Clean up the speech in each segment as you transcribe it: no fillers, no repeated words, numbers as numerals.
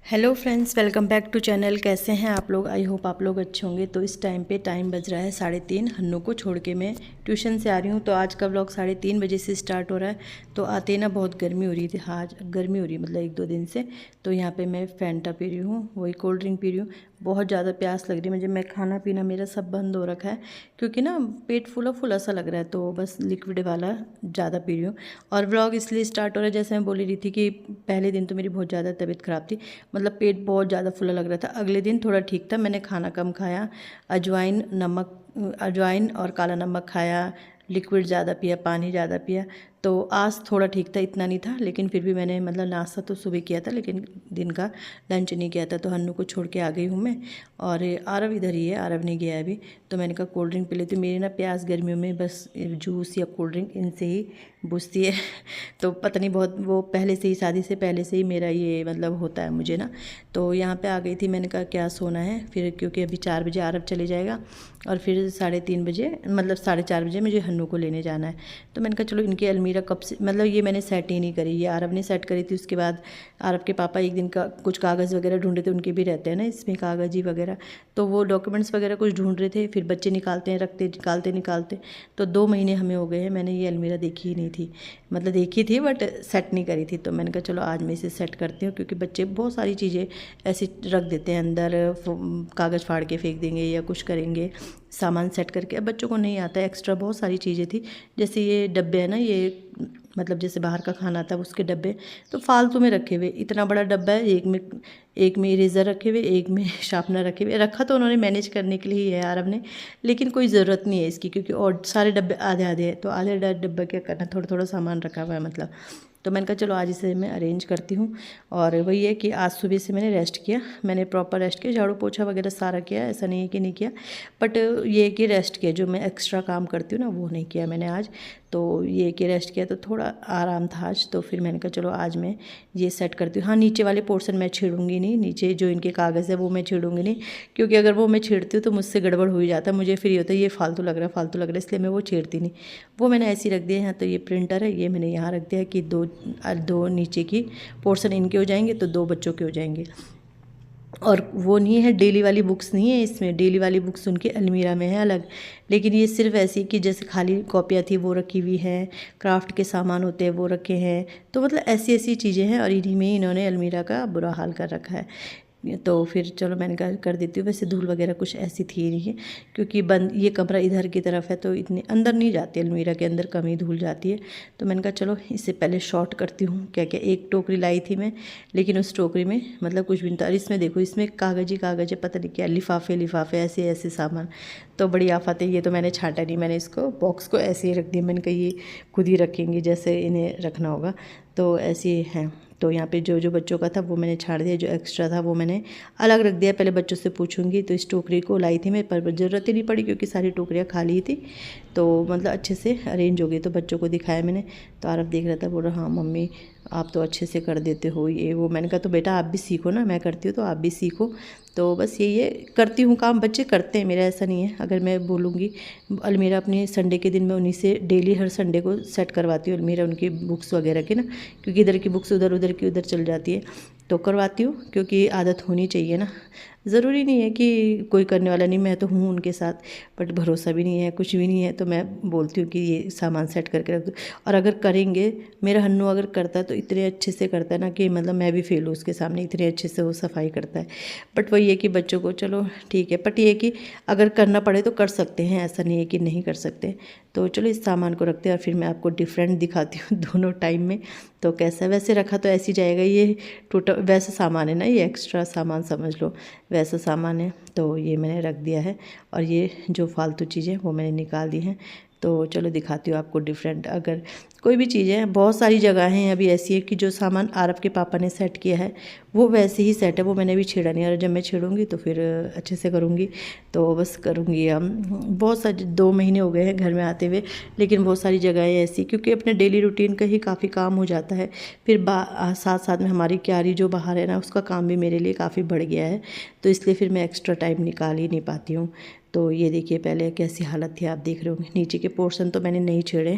Hello friends, welcome back to channel. कैसे हैं आप लोग? आई होप आप लोग अच्छे होंगे। तो इस टाइम बज रहा है 3:30। हन्नू को छोड़ के मैं ट्यूशन से आ रही हूँ। तो आज का व्लॉग 3:30 बजे से स्टार्ट हो रहा है। तो आते ही ना बहुत गर्मी हो रही थी। आज गर्मी हो रही है मतलब 1-2 दिन से। तो यहाँ पे मैं फैंटा पी रही हूँ, वही कोल्ड ड्रिंक पी रही हूँ। बहुत ज़्यादा प्यास लग रही है मुझे। मैं खाना पीना मेरा सब बंद हो रखा है क्योंकि ना पेट फूला फूला सा लग रहा है। तो बस लिक्विड वाला ज़्यादा पी रही हूँ। और व्लॉग इसलिए स्टार्ट हो रहा है, जैसे मैं बोली रही थी कि पहले दिन तो मेरी बहुत ज़्यादा तबीयत ख़राब थी, मतलब पेट बहुत ज़्यादा फूला लग रहा था। अगले दिन थोड़ा ठीक था, मैंने खाना कम खाया, अजवाइन और काला नमक खाया, लिक्विड ज़्यादा पिया, पानी ज़्यादा पिया। तो आज थोड़ा ठीक था, इतना नहीं था, लेकिन फिर भी मैंने मतलब नाश्ता तो सुबह किया था लेकिन दिन का लंच नहीं किया था। तो हन्नू को छोड़ के आ गई हूँ मैं। और आरव इधर ही है, आरव नहीं गया है अभी। तो मैंने कहा कोल्ड ड्रिंक पी लेती हूँ। मेरी ना प्यास गर्मियों में बस जूस या कोल्ड ड्रिंक इनसे ही बुझती है। तो पता नहीं, बहुत वो पहले से ही, शादी से पहले से ही मेरा ये मतलब होता है मुझे ना। तो यहाँ पे आ गई थी, मैंने कहा क्या सोना है फिर, क्योंकि अभी 4 बजे आरव चले जाएगा और फिर 3:30 बजे मतलब 4:30 बजे मुझे हन्नू को लेने जाना है। तो मैंने कहा चलो इनकी अलमीरा कब से, मतलब ये मैंने सेट ही नहीं करी, ये आरव ने सेट करी थी। उसके बाद आरव के पापा एक दिन का कुछ कागज़ वगैरह ढूंढ रहे थे, उनके भी रहते हैं ना इसमें कागज़ ही वगैरह। तो वो डॉक्यूमेंट्स वगैरह कुछ ढूंढ रहे थे, फिर बच्चे निकालते हैं रखते, निकालते निकालते। तो 2 महीने हमें हो गए हैं, मैंने ये अलमीरा देखी ही नहीं थी, मतलब देखी थी बट सेट नहीं करी थी। तो मैंने कहा चलो आज मैं इसे सेट करती हूँ, क्योंकि बच्चे बहुत सारी चीज़ें ऐसे रख देते हैं अंदर, कागज़ फाड़ के फेंक देंगे या कुछ करेंगे सामान सेट करके। अब बच्चों को नहीं आता है, एक्स्ट्रा बहुत सारी चीज़ें थी। जैसे ये डब्बे है ना, ये मतलब जैसे बाहर का खाना आता है उसके डब्बे, तो फालतू में रखे हुए। इतना बड़ा डब्बा है, एक में इरेज़र रखे हुए, एक में शार्पनर रखे हुए। रखा तो उन्होंने मैनेज करने के लिए ही है आरव ने, लेकिन कोई ज़रूरत नहीं है इसकी, क्योंकि और सारे डब्बे आधे आधे हैं। तो आधे डब्बे क्या करना, थोड़ा थोड़ा सामान रखा हुआ है मतलब। तो मैंने कहा चलो आज इसे मैं अरेंज करती हूँ। और वही है कि आज सुबह से मैंने रेस्ट किया, मैंने प्रॉपर रेस्ट किया, झाड़ू पोछा वगैरह सारा किया, ऐसा नहीं है कि नहीं किया। बट ये है कि रेस्ट किया, जो मैं एक्स्ट्रा काम करती हूँ ना वो नहीं किया मैंने आज। तो ये कि रेस्ट किया तो थोड़ा आराम था आज। तो फिर मैंने कहा चलो आज मैं ये सेट करती हूँ। हाँ, नीचे वाले पोर्शन मैं छेड़ूंगी नहीं, नीचे जो इनके कागज़ है वो मैं छेड़ूंगी नहीं, क्योंकि अगर वो मैं छेड़ती हूँ तो मुझसे गड़बड़ हो ही जाता है। मुझे फिर ये होता है ये फालतू लग रहा है, फालतू लग रहा है, इसलिए मैं वो छेड़ती नहीं। वो मैंने ऐसे ही रख दिया है। तो ये प्रिंटर है, ये मैंने यहाँ रख दिया कि दो नीचे की पोर्शन इनके हो जाएंगे तो 2 बच्चों के हो जाएंगे। और वो नहीं है, डेली वाली बुक्स नहीं है इसमें, डेली वाली बुक्स उनके अलमीरा में है अलग। लेकिन ये सिर्फ ऐसी कि जैसे खाली कॉपियाँ थी वो रखी हुई हैं, क्राफ्ट के सामान होते हैं वो रखे हैं। तो मतलब ऐसी ऐसी चीज़ें हैं, और इन्हीं में इन्होंने अलमीरा का बुरा हाल कर रखा है। तो फिर चलो मैंने कहा कर देती हूँ। वैसे धूल वगैरह कुछ ऐसी थी नहीं, क्योंकि बंद ये कमरा इधर की तरफ है तो इतनी अंदर नहीं जाती, अलमीरा के अंदर कम ही धूल जाती है। तो मैंने कहा चलो इससे पहले शॉर्ट करती हूँ। क्या क्या, एक टोकरी लाई थी मैं, लेकिन उस टोकरी में मतलब कुछ भी नहीं था। और इसमें देखो, इसमें कागज़ ही कागज़ है, पता नहीं क्या, लिफाफे लिफाफे ऐसे ऐसे सामान। तो बड़ी आफत है। ये तो मैंने छांटा नहीं, मैंने इसको बॉक्स को ऐसे ही रख दिया। मैंने कहा ये खुद ही रखेंगे जैसे इन्हें रखना होगा, तो ऐसे ही हैं। तो यहाँ पे जो जो बच्चों का था वो मैंने छाड़ दिया, जो एक्स्ट्रा था वो मैंने अलग रख दिया। पहले बच्चों से पूछूंगी। तो इस टोकरी को लाई थी मैं, पर ज़रूरत ही नहीं पड़ी क्योंकि सारी टोकरियाँ खाली थी। तो मतलब अच्छे से अरेंज हो गई। तो बच्चों को दिखाया मैंने, तो आरव देख रहा था, बोल रहा हाँ मम्मी आप तो अच्छे से कर देते हो ये वो। मैंने कहा तो बेटा आप भी सीखो ना, मैं करती हूँ तो आप भी सीखो। तो बस यही है, करती हूँ काम, बच्चे करते हैं मेरा, ऐसा नहीं है। अगर मैं बोलूँगी, अलमीरा अपनी संडे के दिन मैं उन्हीं से डेली हर संडे को सेट करवाती हूँ अलमीरा, उनकी बुक्स वगैरह की ना, क्योंकि इधर की बुक्स उधर, उधर की उधर चल जाती है। तो करवाती हूँ, क्योंकि आदत होनी चाहिए ना। ज़रूरी नहीं है कि कोई करने वाला नहीं, मैं तो हूँ उनके साथ, बट भरोसा भी नहीं है, कुछ भी नहीं है। तो मैं बोलती हूँ कि ये सामान सेट करके रख दो। और अगर करेंगे, मेरा हन्नू अगर करता है तो इतने अच्छे से करता है ना कि मतलब मैं भी फेल हूँ उसके सामने, इतने अच्छे से वो सफाई करता है। बट वही है कि बच्चों को चलो ठीक है, बट ये है कि अगर करना पड़े तो कर सकते हैं, ऐसा नहीं है कि नहीं कर सकते। तो चलो इस सामान को रखते हैं और फिर मैं आपको डिफरेंट दिखाती हूँ दोनों टाइम में। तो कैसा, वैसे रखा तो ऐसे ही जाएगा। ये टोटल वैसा सामान है ना, ये एक्स्ट्रा सामान समझ लो, वैसा सामान है। तो ये मैंने रख दिया है, और ये जो फालतू चीज़ें वो मैंने निकाल दी हैं। तो चलो दिखाती हूँ आपको डिफरेंट। अगर कोई भी चीज़ें, बहुत सारी जगह हैं अभी ऐसी है कि जो सामान आरव के पापा ने सेट किया है वो वैसे ही सेट है, वो मैंने भी छेड़ा नहीं। और जब मैं छेड़ूंगी तो फिर अच्छे से करूँगी। तो बस करूँगी। हम बहुत सारे 2 महीने हो गए हैं घर में आते हुए, लेकिन बहुत सारी जगहें ऐसी, क्योंकि अपने डेली रूटीन का ही काफ़ी काम हो जाता है। फिर साथ साथ में हमारी क्यारी जो बाहर है ना, उसका काम भी मेरे लिए काफ़ी बढ़ गया है। तो इसलिए फिर मैं एक्स्ट्रा टाइम निकाल ही नहीं पाती हूँ। तो ये देखिए पहले कैसी हालत थी, आप देख रहे होंगे। नीचे के पोर्शन तो मैंने नहीं छेड़े,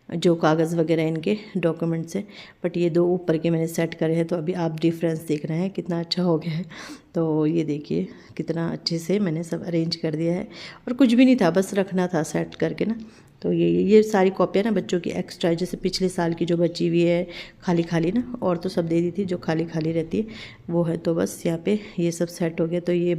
जो कागज़ वगैरह इनके डॉक्यूमेंट्स हैं। बट ये 2 ऊपर के मैंने सेट करे हैं, तो अभी आप डिफरेंस देख रहे हैं कितना अच्छा हो गया है। तो ये देखिए कितना अच्छे से मैंने सब अरेंज कर दिया है, और कुछ भी नहीं था, बस रखना था सेट करके ना। तो ये सारी कॉपियाँ ना बच्चों की एक्स्ट्रा, जैसे पिछले साल की जो बची हुई है खाली खाली ना, और तो सब दे दी थी, जो खाली खाली रहती है वो है। तो बस यहाँ पे ये सब सेट हो गया, तो ये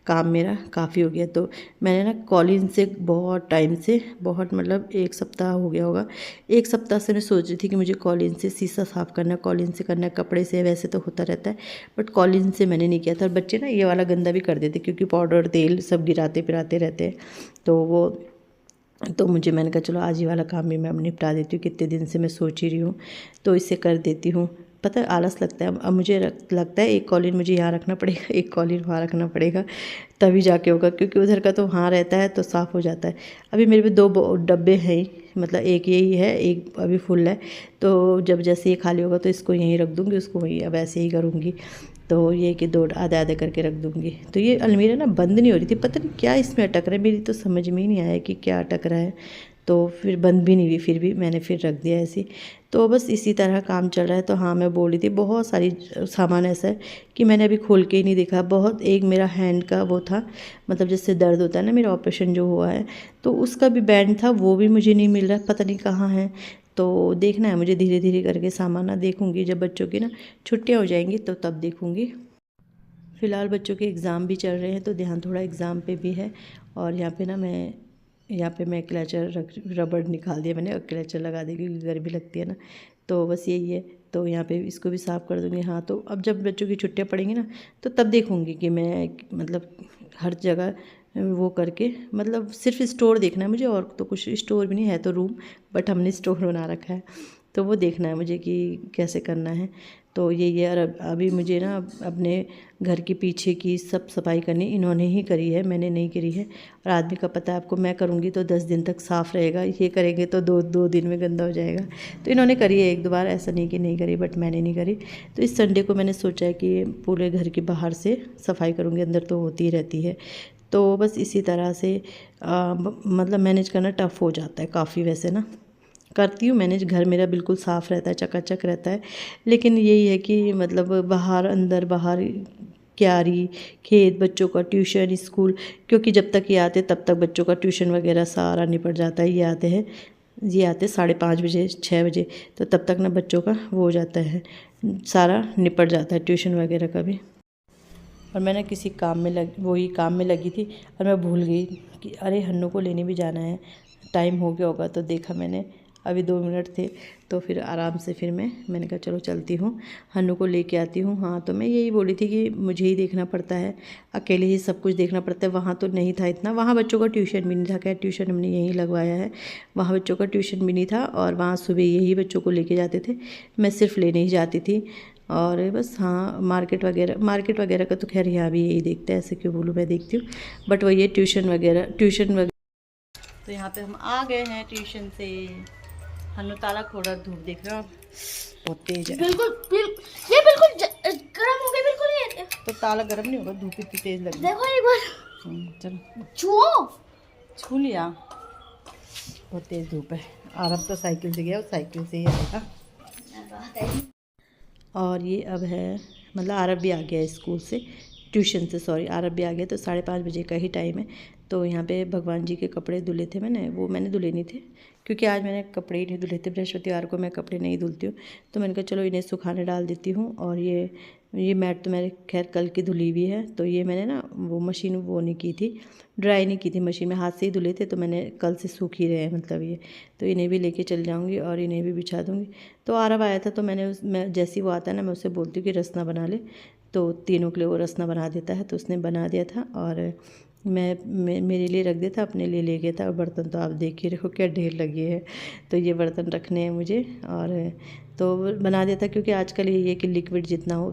काम मेरा काफ़ी हो गया। तो मैंने ना कॉलिन से बहुत टाइम से, बहुत मतलब 1 सप्ताह हो गया होगा, 1 सप्ताह से मैं सोच रही थी कि मुझे कॉलिन से शीशा साफ़ करना है, कॉलिन से करना है। कपड़े से वैसे तो होता रहता है, बट कॉलिन से मैंने नहीं किया था। और बच्चे ना ये वाला गंदा भी कर देते, क्योंकि पाउडर तेल सब गिराते पिराते रहते हैं। तो मैंने कहा चलो आज ये वाला काम भी मैं अब निपटा देती हूँ, कितने दिन से मैं सोच ही रही हूँ, तो इसे कर देती हूँ। पता है आलस लगता है, अब मुझे लगता है एक कॉलिन मुझे यहाँ रखना पड़ेगा, एक कॉलिन वहाँ रखना पड़ेगा, तभी जाके होगा, क्योंकि उधर का तो वहाँ रहता है तो साफ़ हो जाता है। अभी मेरे पे 2 डब्बे हैं ही, मतलब एक यही है, एक अभी फुल है। तो जब जैसे ये खाली होगा तो इसको यहीं रख दूँगी, उसको वहीं अब ऐसे ही करूँगी। तो ये कि 2 आधे आधे करके रख दूँगी। तो ये अलमीरा ना बंद नहीं हो रही थी, पता नहीं क्या इसमें अटक रहा है, मेरी तो समझ में ही नहीं आया कि क्या अटक रहा है। तो फिर बंद भी नहीं हुई, फिर भी मैंने फिर रख दिया ऐसे। तो बस इसी तरह काम चल रहा है। तो हाँ, मैं बोल रही थी बहुत सारी सामान ऐसा है कि मैंने अभी खोल के ही नहीं देखा। बहुत, एक मेरा हैंड का वो था, मतलब जिससे दर्द होता है ना, मेरा ऑपरेशन जो हुआ है, तो उसका भी बैंड था, वो भी मुझे नहीं मिल रहा, पता नहीं कहाँ है। तो देखना है मुझे, धीरे धीरे करके सामान ना देखूँगी, जब बच्चों की ना छुट्टियाँ हो जाएंगी तो तब देखूँगी। फ़िलहाल बच्चों के एग्ज़ाम भी चल रहे हैं, तो ध्यान थोड़ा एग्ज़ाम पे भी है। और यहाँ पे मैं क्लचर रबड़ निकाल दिया मैंने, और क्लचर लगा दी क्योंकि गर्मी लगती है ना। तो बस यही है। तो यहाँ पे इसको भी साफ़ कर दूँगी। हाँ, तो अब जब बच्चों की छुट्टियाँ पड़ेंगी ना, तो तब देखूँगी कि मैं मतलब हर जगह वो करके, मतलब सिर्फ स्टोर देखना है मुझे, और तो कुछ स्टोर भी नहीं है, तो रूम, बट हमने स्टोर बना रखा है, तो वो देखना है मुझे कि कैसे करना है। तो यही है। और अभी मुझे ना अपने घर के पीछे की सब सफाई करनी, इन्होंने ही करी है, मैंने नहीं करी है। और आदमी का पता है आपको, मैं करूँगी तो 10 दिन तक साफ़ रहेगा, ये करेंगे तो दो दिन में गंदा हो जाएगा। तो इन्होंने करी है 1-2 बार, ऐसा नहीं कि नहीं करी, बट मैंने नहीं करी। तो इस संडे को मैंने सोचा है कि पूरे घर के बाहर से सफाई करूँगी, अंदर तो होती ही रहती है। तो बस इसी तरह से मतलब मैनेज करना टफ़ हो जाता है काफ़ी, वैसे ना करती हूँ मैनेज, घर मेरा बिल्कुल साफ़ रहता है, चकाचक रहता है। लेकिन यही है कि मतलब बाहर अंदर बाहर, क्यारी, खेत, बच्चों का ट्यूशन, स्कूल, क्योंकि जब तक ये आते तब तक बच्चों का ट्यूशन वगैरह सारा निपट जाता है। ये आते 5:30 बजे 6 बजे, तो तब तक ना बच्चों का वो हो जाता है, सारा निपट जाता है ट्यूशन वगैरह का भी। और मैं ना किसी काम में वही काम में लगी थी, और मैं भूल गई कि अरे हन्नू को लेने भी जाना है, टाइम हो गया होगा। तो देखा मैंने, अभी 2 मिनट थे, तो फिर आराम से फिर मैंने कहा चलो चलती हूँ, हन्नू को लेके आती हूँ। हाँ, तो मैं यही बोली थी कि मुझे ही देखना पड़ता है, अकेले ही सब कुछ देखना पड़ता है। वहाँ तो नहीं था इतना, वहाँ बच्चों का ट्यूशन भी नहीं था, क्या ट्यूशन हमने यहीं लगवाया है, वहाँ बच्चों का ट्यूशन भी नहीं था। और वहाँ सुबह यही बच्चों को लेके जाते थे, मैं सिर्फ लेने ही जाती थी। और बस हाँ, मार्केट वगैरह का तो खैर यहाँ भी यही देखते हैं, ऐसे क्यों बोलूँ, मैं देखती हूँ। बट वही है ट्यूशन वगैरह। तो यहाँ पे हम आ गए हैं ट्यूशन से। हन्नू ताला खोला, धूप देख रहे हो आप, बहुत तेज है। ये बिल्कुल गर्म हो गई, बिल्कुल नहीं। तो ताला गर्म नहीं होगा, धूप इतनी तेज लग रही। देखो एक बार चलो छू लिया, बहुत तेज धूप है। आरब तो साइकिल से गया, और साइकिल से ही आएगा। और ये अब है, मतलब आरब भी आ गया है स्कूल से, ट्यूशन से, सॉरी, आरब भी आ गया। तो 5:30 बजे का ही टाइम है। तो यहाँ पे भगवान जी के कपड़े धुले थे मैंने, वो मैंने धुले नहीं थे, क्योंकि आज मैंने कपड़े ही नहीं धुले थे, बृहस्पतिवार को मैं कपड़े नहीं धुलती हूँ। तो मैंने कहा चलो इन्हें सुखाने डाल देती हूँ। और ये मैट तो मैंने खैर कल की धुली हुई है। तो ये मैंने ना वो मशीन वो नहीं की थी, ड्राई नहीं की थी मशीन में, हाथ से ही धुले थे। तो मैंने कल से सूख ही रहे हैं, मतलब ये। तो इन्हें भी लेके चल जाऊँगी और इन्हें भी बिछा दूँगी। तो आरब आया था, तो मैं जैसे ही वो आता है ना, मैं उससे बोलती हूँ कि रसना बना ले, तो तीनों के लिए वो रसना बना देता है। तो उसने बना दिया था, और मैं मेरे लिए रख दिया था, अपने लिए ले गया था। और बर्तन तो आप देख ही रहो क्या ढेर लगी है। तो ये बर्तन रखने हैं मुझे। और तो बना देता, क्योंकि आजकल ये है कि लिक्विड जितना हो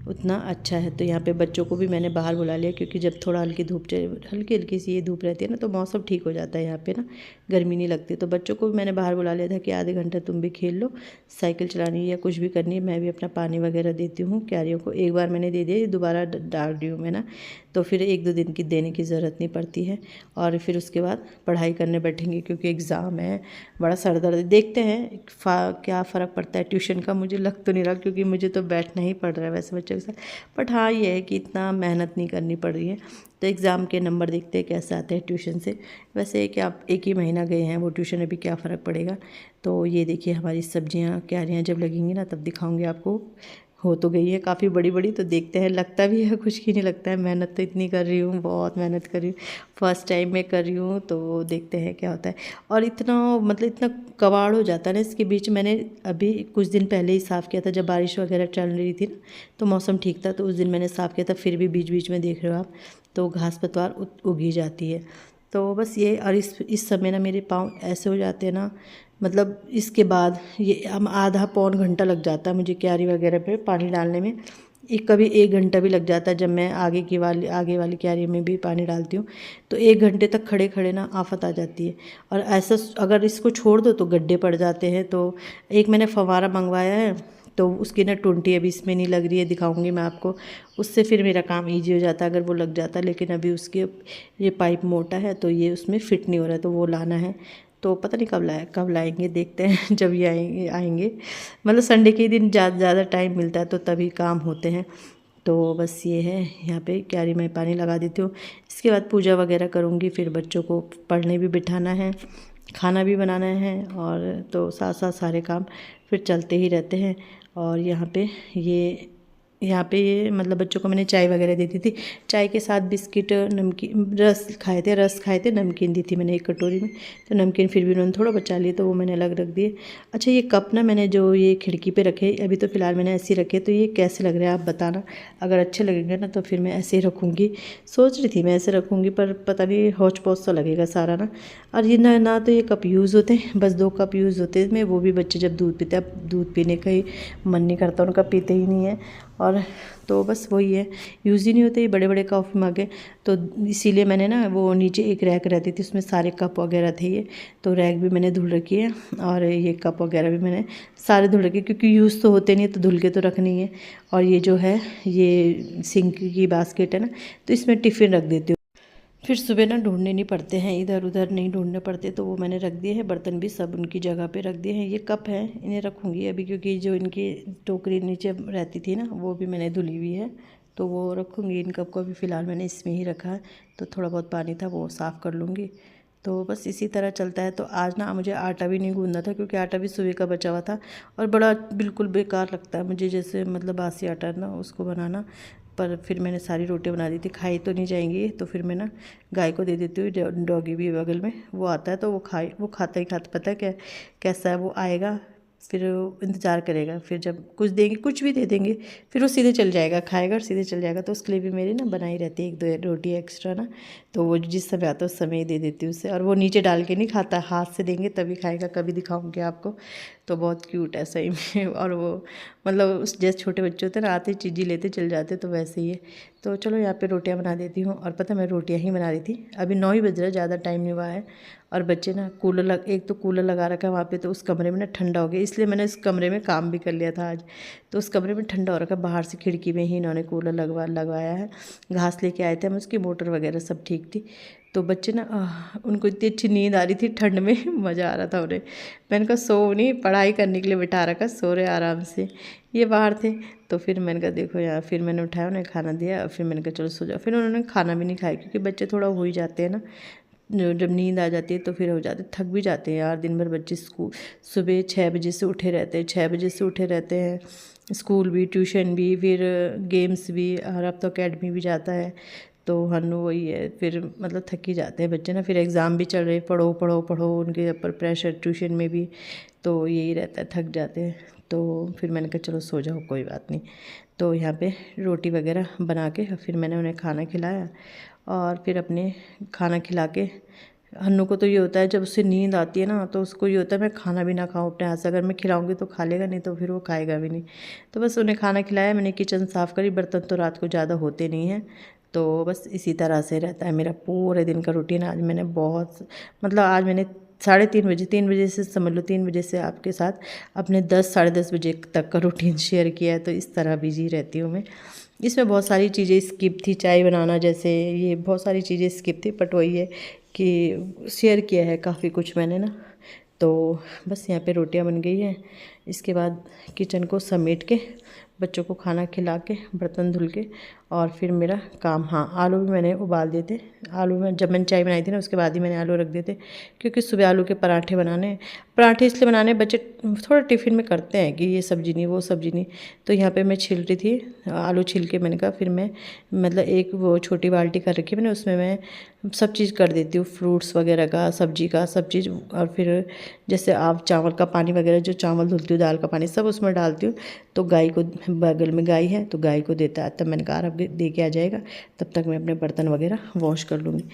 उतना अच्छा है। तो यहाँ पे बच्चों को भी मैंने बाहर बुला लिया, क्योंकि जब थोड़ा हल्की हल्की सी ये धूप रहती है ना, तो मौसम ठीक हो जाता है यहाँ पे ना, गर्मी नहीं लगती। तो बच्चों को भी मैंने बाहर बुला लिया था कि आधे घंटे तुम भी खेल लो, साइकिल चलानी है या कुछ भी करनी है, मैं भी अपना पानी वगैरह देती हूँ क्यारियों को। एक बार मैंने दे दिया, ये दोबारा डाल रही हूँ मैं ना, तो फिर 1-2 दिन की देने की ज़रूरत नहीं पड़ती है। और फिर उसके बाद पढ़ाई करने बैठेंगे, क्योंकि एग्ज़ाम है, बड़ा सर दर्द। देखते हैं क्या फ़र्क पड़ता है ट्यूशन का, मुझे लग तो नहीं रहा, क्योंकि मुझे तो बैठना ही पड़ रहा है वैसे बच्चों के साथ। बट हाँ, ये है कि इतना मेहनत नहीं करनी पड़ रही है। तो एग्ज़ाम के नंबर देखते हैं कैसे आते हैं ट्यूशन से। वैसे कि आप 1 ही महीना गए हैं वो ट्यूशन, अभी क्या फ़र्क पड़ेगा। तो ये देखिए हमारी सब्जियां क्यारियाँ जब लगेंगी ना, तब दिखाऊंगी आपको। हो तो गई है काफ़ी बड़ी बड़ी, तो देखते हैं। लगता भी है कुछ की नहीं लगता है, मेहनत तो इतनी कर रही हूँ, बहुत मेहनत कर रही हूँ, फर्स्ट टाइम में कर रही हूँ। तो देखते हैं क्या होता है। और इतना मतलब इतना कबाड़ हो जाता है ना इसके बीच। मैंने अभी कुछ दिन पहले ही साफ़ किया था, जब बारिश वगैरह चल रही थी ना, तो मौसम ठीक था, तो उस दिन मैंने साफ़ किया था। फिर भी बीच बीच में देख रहे हो आप, तो घास पतवार उगी जाती है। तो बस ये, और इस समय ना मेरे पाँव ऐसे हो जाते हैं ना, मतलब इसके बाद ये हम आधा पौन घंटा लग जाता है मुझे क्यारी वगैरह पे पानी डालने में। एक कभी 1 घंटा भी लग जाता है, जब मैं आगे वाली क्यारी में भी पानी डालती हूँ, तो 1 घंटे तक खड़े खड़े ना आफत आ जाती है। और ऐसा अगर इसको छोड़ दो तो गड्ढे पड़ जाते हैं। तो एक मैंने फव्वारा मंगवाया है, तो उसकी ना टुंटी अभी इसमें नहीं लग रही है, दिखाऊंगी मैं आपको। उससे फिर मेरा काम ईजी हो जाता है अगर वो लग जाता, लेकिन अभी उसके ये पाइप मोटा है, तो ये उसमें फिट नहीं हो रहा है, तो वो लाना है। तो पता नहीं कब लाएंगे, देखते हैं जब ये आएंगे। मतलब संडे के दिन ज़्यादा टाइम मिलता है, तो तभी काम होते हैं। तो बस ये है, यहाँ पे क्यारी में पानी लगा देती हूँ। इसके बाद पूजा वगैरह करूँगी, फिर बच्चों को पढ़ने भी बिठाना है, खाना भी बनाना है, और तो साथ साथ सारे काम फिर चलते ही रहते हैं। और यहाँ पे ये मतलब बच्चों को मैंने चाय वगैरह देती थी, चाय के साथ बिस्किट, नमकीन, रस खाए थे, नमकीन दी थी मैंने 1 कटोरी में। तो नमकीन फिर भी उन्होंने थोड़ा बचा लिए, तो वो मैंने अलग रख दिए। अच्छा, ये कप ना मैंने जो ये खिड़की पे रखे, अभी तो फ़िलहाल मैंने ऐसे ही रखे, तो ये कैसे लग रहे हैं आप बताना। अगर अच्छे लगेंगे ना तो फिर मैं ऐसे ही रखूँगी। सोच रही थी मैं ऐसे रखूँगी, पर पता नहीं हौच पौच सा लगेगा सारा ना। और ये ना तो ये कप यूज़ होते हैं, बस 2 कप यूज़ होते हैं, वो भी बच्चे जब दूध पीते हैं। अब दूध पीने का ही मन नहीं करता उनका, पीते ही नहीं है। और तो बस वही है, यूज़ ही नहीं होते ये बड़े बड़े कप मगे। तो इसीलिए मैंने ना वो नीचे एक रैक रहती थी, उसमें सारे कप वगैरह थे ये, तो रैक भी मैंने धुल रखी है। और ये कप वगैरह भी मैंने सारे धुल रखे, क्योंकि यूज़ तो होते नहीं है, तो धुल के तो रखनी है। और ये जो है ये सिंक की बास्केट है ना, तो इसमें टिफ़िन रख देती हूँ, फिर सुबह ना ढूंढने नहीं पड़ते हैं, इधर उधर नहीं ढूंढने पड़ते। तो वो मैंने रख दिए हैं, बर्तन भी सब उनकी जगह पे रख दिए हैं। ये कप है, इन्हें रखूँगी अभी, क्योंकि जो इनकी टोकरी नीचे रहती थी ना, वो भी मैंने धुली हुई है, तो वो रखूँगी। इन कप को भी फ़िलहाल मैंने इसमें ही रखा है, तो थोड़ा बहुत पानी था वो साफ़ कर लूँगी। तो बस इसी तरह चलता है। तो आज ना मुझे आटा भी नहीं गूँधना था, क्योंकि आटा भी सुबह का बचा हुआ था, और बड़ा बिल्कुल बेकार लगता है मुझे, जैसे मतलब बासी आटा ना उसको बनाना। पर फिर मैंने सारी रोटियां बना दी थी, खाई तो नहीं जाएंगी, तो फिर मैं ना गाय को दे देती हूँ। डॉगी भी बगल में वो आता है, तो वो खाता ही खाता, पता है क्या कैसा है, वो आएगा फिर इंतज़ार करेगा, फिर जब कुछ देंगे, कुछ भी दे देंगे, फिर वो सीधे चल जाएगा, खाएगा और सीधे चल जाएगा। तो उसके लिए भी मेरी ना बनाई रहती है 1-2 रोटी एक्स्ट्रा ना, तो वो जिस समय आता है उस समय ही दे देती हूँ उसे। और वो नीचे डाल के नहीं खाता, हाथ से देंगे तभी खाएगा, कभी दिखाऊंगी आपको। तो बहुत क्यूट है सही में। और वो मतलब उस जैसे छोटे बच्चे होते हैं ना, आते चीज़ी लेते चल जाते, तो वैसे ही है। तो चलो यहाँ पे रोटियाँ बना देती हूँ। और पता मैं रोटियाँ ही बना रही थी, अभी 9 ही बज रहा है, ज़्यादा टाइम नहीं हुआ है। और बच्चे ना एक तो कूलर लगा रखा है वहाँ पे, तो उस कमरे में ना ठंडा हो गया, इसलिए मैंने इस कमरे में काम भी कर लिया था आज। तो उस कमरे में ठंडा हो रखा है, बाहर से खिड़की में ही इन्होंने कूलर लगवाया है। घास लेके आए थे हम, उसकी मोटर वगैरह सब ठीक थी। तो बच्चे ना उनको इतनी अच्छी नींद आ रही थी ठंड में, मज़ा आ रहा था उन्हें। मैंने कहा सो नहीं, पढ़ाई करने के लिए बिठा रखा, सो रहे आराम से। ये बाहर थे, तो फिर मैंने कहा देखो यार, फिर मैंने उठाया, उन्हें खाना दिया, और फिर मैंने कहा चलो सो जाओ। फिर उन्होंने खाना भी नहीं खाया, क्योंकि बच्चे थोड़ा हो ही जाते हैं ना, जब नींद आ जाती है तो फिर हो जाते, थक भी जाते हैं यार दिन भर। बच्चे सुबह 6 बजे से उठे रहते हैं, 6 बजे से उठे रहते हैं, स्कूल भी, ट्यूशन भी, फिर गेम्स भी, और अब तो अकेडमी भी जाता है। तो हनु वही है, फिर मतलब थक ही जाते हैं बच्चे ना। फिर एग्ज़ाम भी चल रहे, पढ़ो पढ़ो पढ़ो, उनके ऊपर प्रेशर ट्यूशन में भी, तो यही रहता है, थक जाते हैं। तो फिर मैंने कहा चलो सो जाओ, कोई बात नहीं। तो यहाँ पे रोटी वगैरह बना के फिर मैंने उन्हें खाना खिलाया, और फिर अपने खाना खिला के हन्नू को तो ये होता है जब उससे नींद आती है ना तो उसको ये होता है मैं खाना भी ना खाऊं अपने हाथ से, अगर मैं खिलाऊंगी तो खा लेगा, नहीं तो फिर वो खाएगा भी नहीं। तो बस उन्हें खाना खिलाया, मैंने किचन साफ़ करी, बर्तन तो रात को ज़्यादा होते नहीं हैं। तो बस इसी तरह से रहता है मेरा पूरे दिन का रूटीन। आज मैंने बहुत मतलब आज मैंने 3:30 बजे, 3 बजे से समझ लो, 3 बजे से आपके साथ अपने 10 साढ़े 10 बजे तक का रूटीन शेयर किया है। तो इस तरह बिजी रहती हूँ मैं। इसमें बहुत सारी चीज़ें स्किप थी, चाय बनाना जैसे, ये बहुत सारी चीज़ें स्किप थी, बट वही है कि शेयर किया है काफ़ी कुछ मैंने ना। तो बस यहाँ पे रोटियां बन गई हैं। इसके बाद किचन को समेट के, बच्चों को खाना खिला के, बर्तन धुल के, और फिर मेरा काम, हाँ आलू भी मैंने उबाल दिए थे। आलू में जब मैंने चाय बनाई थी ना उसके बाद ही मैंने आलू रख दिए थे, क्योंकि सुबह आलू के पराठे बनाने, पराठे इसलिए बनाने बच्चे थोड़ा टिफ़िन में करते हैं कि ये सब्ज़ी नहीं वो सब्ज़ी नहीं। तो यहाँ पे मैं छील रही थी आलू, छील के मैंने कहा फिर मैं मतलब एक वो छोटी बाल्टी कर रखी मैंने, उसमें मैं सब चीज़ कर देती हूँ, फ्रूट्स वगैरह का, सब्जी का, सब चीज़। और फिर जैसे आप चावल का पानी वगैरह, जो चावल धुलती हूँ, दाल का पानी, सब उसमें डालती हूँ। तो गाय को, बगल में गाय है तो गाय को देता है, तब मैंने कहा अब दे के आ जाएगा, तब तक मैं अपने बर्तन वगैरह वॉश कर लूँगी।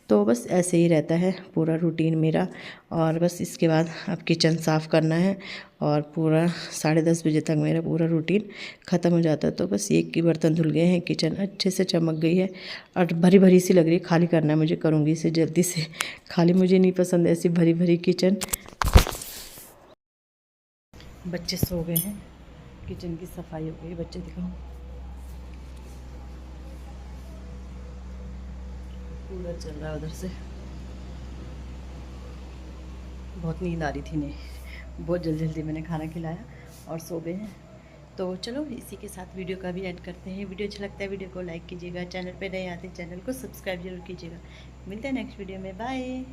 तो बस ऐसे ही रहता है पूरा रूटीन मेरा। और बस इसके बाद अब किचन साफ़ करना है, और पूरा 10:30 बजे तक मेरा पूरा रूटीन ख़त्म हो जाता है। तो बस एक की बर्तन धुल गए हैं, किचन अच्छे से चमक गई है और भरी भरी सी लग रही है। खाली करना है मुझे, करूँगी इसे जल्दी से, खाली मुझे नहीं पसंद ऐसी भरी भरी किचन। बच्चे सो गए हैं, किचन की सफाई हो गई, बच्चे दिखाओ, कूलर चल रहा है उधर से। बहुत नींद आ रही थी, नहीं बहुत जल्दी जल्दी मैंने खाना खिलाया और सो गए हैं। तो चलो इसी के साथ वीडियो का भी एंड करते हैं। वीडियो अच्छा लगता है वीडियो को लाइक कीजिएगा, चैनल पे नए आते चैनल को सब्सक्राइब जरूर कीजिएगा। मिलते हैं नेक्स्ट वीडियो में, बाय।